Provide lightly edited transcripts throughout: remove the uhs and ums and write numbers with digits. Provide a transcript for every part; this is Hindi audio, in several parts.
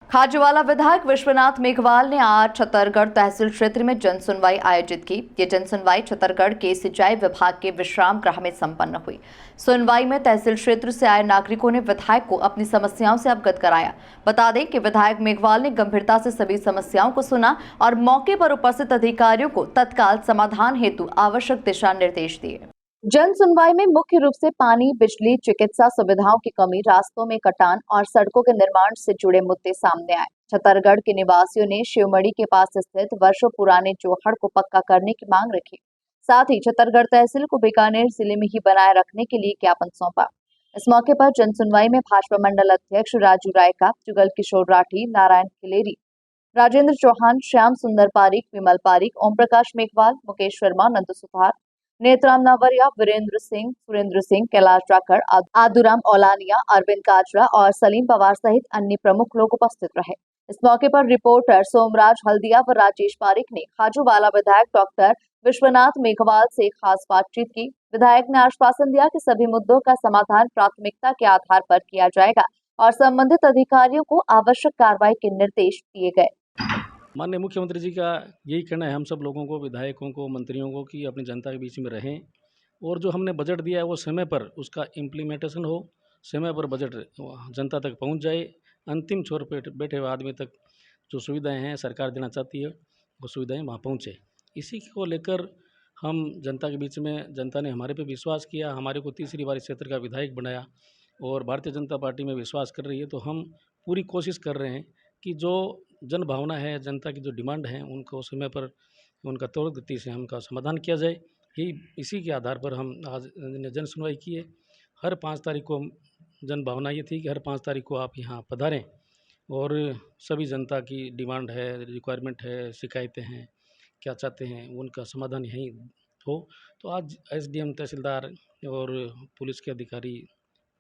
खाजूवाला विधायक विश्वनाथ मेघवाल ने आज छतरगढ़ तहसील क्षेत्र में जन सुनवाई आयोजित की। ये जन सुनवाई छतरगढ़ के सिंचाई विभाग के विश्राम गृह में संपन्न हुई। सुनवाई में तहसील क्षेत्र से आए नागरिकों ने विधायक को अपनी समस्याओं से अवगत कराया। बता दें कि विधायक मेघवाल ने गंभीरता से सभी समस्याओं को सुना और मौके पर उपस्थित अधिकारियों को तत्काल समाधान हेतु आवश्यक दिशा निर्देश दिए। जन सुनवाई में मुख्य रूप से पानी, बिजली, चिकित्सा सुविधाओं की कमी, रास्तों में कटान और सड़कों के निर्माण से जुड़े मुद्दे सामने आए। छतरगढ़ के निवासियों ने शिवमढ़ी के पास स्थित वर्षों पुराने चौहड़ को पक्का करने की मांग रखी। साथ ही छतरगढ़ तहसील को बीकानेर जिले में ही बनाए रखने के लिए ज्ञापन सौंपा। इस मौके पर जन सुनवाई में भाजपा मंडल अध्यक्ष राजू रायका, जुगल किशोर राठी, नारायण खिलेरी, राजेंद्र चौहान, श्याम सुंदर पारिक, विमल पारिक, ओम प्रकाश मेघवाल, मुकेश शर्मा, नंद सुधार, नेत्राम नावरिया, वीरेंद्र सिंह, सुरेंद्र सिंह, कैलाश जाखड़, आदुराम औलानिया, अरविंद काजरा और सलीम पवार सहित अन्य प्रमुख लोग उपस्थित रहे। इस मौके पर रिपोर्टर सोमराज हल्दिया व राजेश पारिक ने खाजूवाला विधायक डॉक्टर विश्वनाथ मेघवाल से खास बातचीत की। विधायक ने आश्वासन दिया कि सभी मुद्दों का समाधान प्राथमिकता के आधार पर किया जाएगा और संबंधित अधिकारियों को आवश्यक कार्रवाई के निर्देश दिए गए। माननीय मुख्यमंत्री जी का यही कहना है हम सब लोगों को, विधायकों को, मंत्रियों को कि अपनी जनता के बीच में रहें और जो हमने बजट दिया है वो समय पर उसका इम्प्लीमेंटेशन हो, समय पर बजट जनता तक पहुंच जाए, अंतिम छोर पे बैठे हुए आदमी तक जो सुविधाएं हैं सरकार देना चाहती है वो सुविधाएं वहाँ पहुँचे। इसी को लेकर हम जनता के बीच में, जनता ने हमारे पे विश्वास किया, हमारे को तीसरी बार इस क्षेत्र का विधायक बनाया और भारतीय जनता पार्टी में विश्वास कर रही है, तो हम पूरी कोशिश कर रहे हैं कि जो जन भावना है, जनता की जो डिमांड है, उनको समय पर उनका त्वरित गति से उनका समाधान किया जाए। ही इसी के आधार पर हम आज जन सुनवाई की है। हर 5 तारीख को जन भावना ये थी कि हर 5 तारीख को आप यहाँ पधारें और सभी जनता की डिमांड है, रिक्वायरमेंट है, शिकायतें हैं, क्या चाहते हैं, उनका समाधान यहीं हो। तो आज एसडीएम, तहसीलदार और पुलिस के अधिकारी,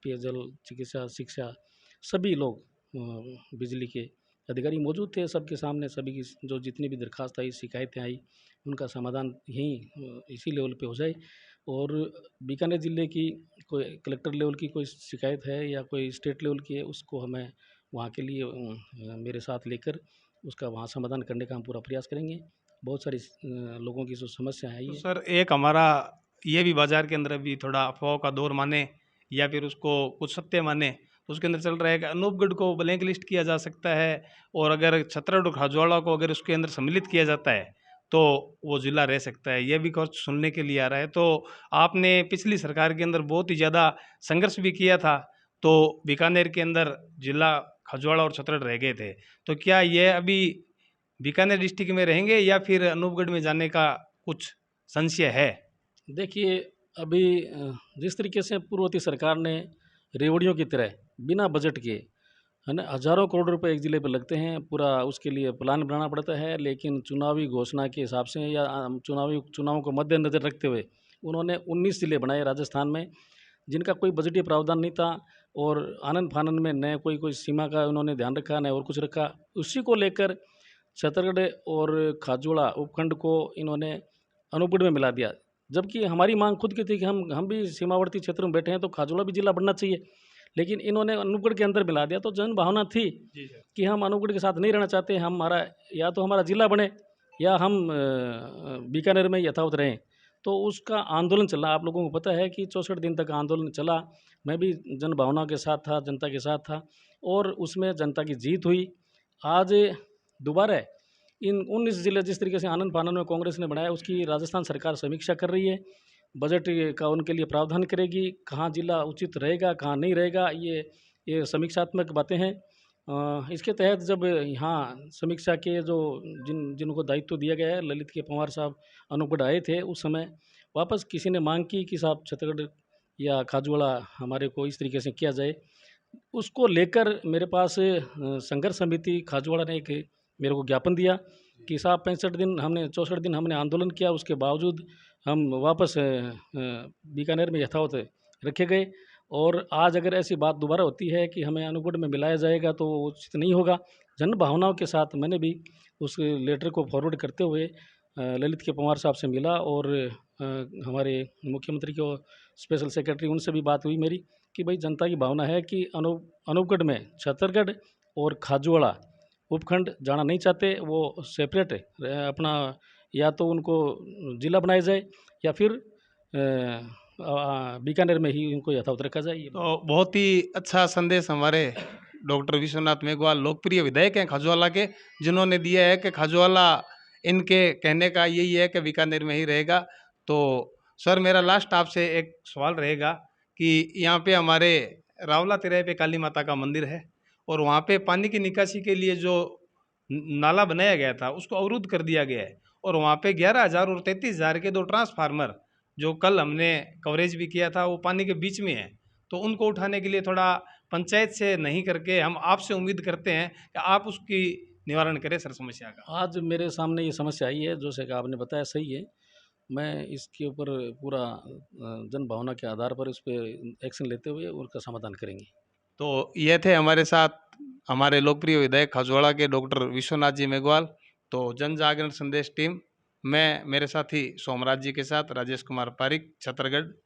पेयजल, चिकित्सा, शिक्षा, सभी लोग, बिजली के अधिकारी मौजूद थे। सबके सामने सभी की जो जितनी भी दरखास्त आई, शिकायतें आई, उनका समाधान यहीं इसी लेवल पे हो जाए। और बीकानेर ज़िले की कोई कलेक्टर लेवल की कोई शिकायत है या कोई स्टेट लेवल की है, उसको हमें वहाँ के लिए मेरे साथ लेकर उसका वहाँ समाधान करने का हम पूरा प्रयास करेंगे। बहुत सारी लोगों की जो समस्या है तो ये। सर, एक हमारा ये भी बाजार के अंदर अभी थोड़ा अफवाह का दौर माने या फिर उसको कुछ सत्य माने, तो उसके अंदर चल रहा है कि अनूपगढ़ को ब्लैक लिस्ट किया जा सकता है और अगर छतरगढ़ खाजूवाला को अगर उसके अंदर सम्मिलित किया जाता है तो वो जिला रह सकता है। ये भी कुछ सुनने के लिए आ रहा है। तो आपने पिछली सरकार के अंदर बहुत ही ज़्यादा संघर्ष भी किया था, तो बीकानेर के अंदर जिला खाजूवाला और छतरगढ़ रह गए थे। तो क्या ये अभी बीकानेर डिस्ट्रिक्ट में रहेंगे या फिर अनूपगढ़ में जाने का कुछ संशय है? देखिए, अभी जिस तरीके से पूर्ववर्ती सरकार ने रेवड़ियों की तरह बिना बजट के, है ना, हज़ारों करोड़ रुपए एक ज़िले पे लगते हैं, पूरा उसके लिए प्लान बनाना पड़ता है, लेकिन चुनावी घोषणा के हिसाब से या चुनावों को मद्देनज़र रखते हुए उन्होंने 19 ज़िले बनाए राजस्थान में, जिनका कोई बजटीय प्रावधान नहीं था और आनन-फानन में न कोई सीमा का उन्होंने ध्यान रखा, न और कुछ रखा। उसी को लेकर छतरगढ़ और खाजूवाड़ा उपखंड को इन्होंने अनूपगढ़ में मिला दिया। जबकि हमारी मांग खुद की थी कि हम भी सीमावर्ती क्षेत्र में बैठे हैं, तो खाजूवाड़ा भी जिला बनना चाहिए, लेकिन इन्होंने अनूपगढ़ के अंदर मिला दिया। तो जन भावना थी कि हम अनूपगढ़ के साथ नहीं रहना चाहते, हमारा या तो हमारा जिला बने या हम बीकानेर में यथावत रहें। तो उसका आंदोलन चला। आप लोगों को पता है कि 64 दिन तक आंदोलन चला। मैं भी जन भावना के साथ था, जनता के साथ था और उसमें जनता की जीत हुई। आज दोबारा इन 19 ज़िले जिस तरीके से आनन-फानन में कांग्रेस ने बनाया, उसकी राजस्थान सरकार समीक्षा कर रही है। बजट का उनके लिए प्रावधान करेगी, कहाँ जिला उचित रहेगा, कहाँ नहीं रहेगा, ये समीक्षात्मक बातें हैं। इसके तहत जब यहाँ समीक्षा के जो जिनको दायित्व दिया गया है, ललित के पंवार साहब अनूपगढ़ आए थे, उस समय वापस किसी ने मांग की कि साहब छत्तीसगढ़ या खाजूवाड़ा हमारे को इस तरीके से किया जाए। उसको लेकर मेरे पास संघर्ष समिति खाजूवाड़ा ने एक मेरे को ज्ञापन दिया कि साहब 65 दिन हमने 64 दिन हमने आंदोलन किया, उसके बावजूद हम वापस बीकानेर में यथावत रखे गए और आज अगर ऐसी बात दोबारा होती है कि हमें अनूपगढ़ में मिलाया जाएगा तो उचित नहीं होगा। जन भावनाओं के साथ मैंने भी उस लेटर को फॉरवर्ड करते हुए ललित के पंवार साहब से मिला और हमारे मुख्यमंत्री के स्पेशल सेक्रेटरी उनसे भी बात हुई मेरी कि भाई जनता की भावना है कि अनूपगढ़ में छतरगढ़ और खाजूवाड़ा उपखंड जाना नहीं चाहते, वो सेपरेट अपना या तो उनको जिला बनाया जाए या फिर बीकानेर में ही उनको यथावत रखा जाए। तो बहुत ही अच्छा संदेश हमारे डॉक्टर विश्वनाथ मेघवाल लोकप्रिय विधायक हैं खाजूवाला के, जिन्होंने दिया है कि खाजूवाला इनके कहने का यही है कि बीकानेर में ही रहेगा। तो सर मेरा लास्ट आपसे एक सवाल रहेगा कि यहाँ पे हमारे रावला तिराहे पे काली माता का मंदिर है और वहाँ पे पानी की निकासी के लिए जो नाला बनाया गया था उसको अवरुद्ध कर दिया गया है और वहाँ पे 11,000 और 33,000 के 2 ट्रांसफार्मर जो कल हमने कवरेज भी किया था वो पानी के बीच में है। तो उनको उठाने के लिए थोड़ा पंचायत से नहीं करके हम आपसे उम्मीद करते हैं कि आप उसकी निवारण करें सर समस्या का। आज मेरे सामने ये समस्या आई है, जो से आपने बताया सही है। मैं इसके ऊपर पूरा जन भावना के आधार पर इस पे एक्शन लेते हुए उसका समाधान करेंगे। तो ये थे हमारे साथ हमारे लोकप्रिय विधायक खाजूवाड़ा के डॉक्टर विश्वनाथ जी मेघवाल। तो जन जागरण संदेश टीम, मैं मेरे साथी सोमराज जी के साथ राजेश कुमार पारिक, छतरगढ़।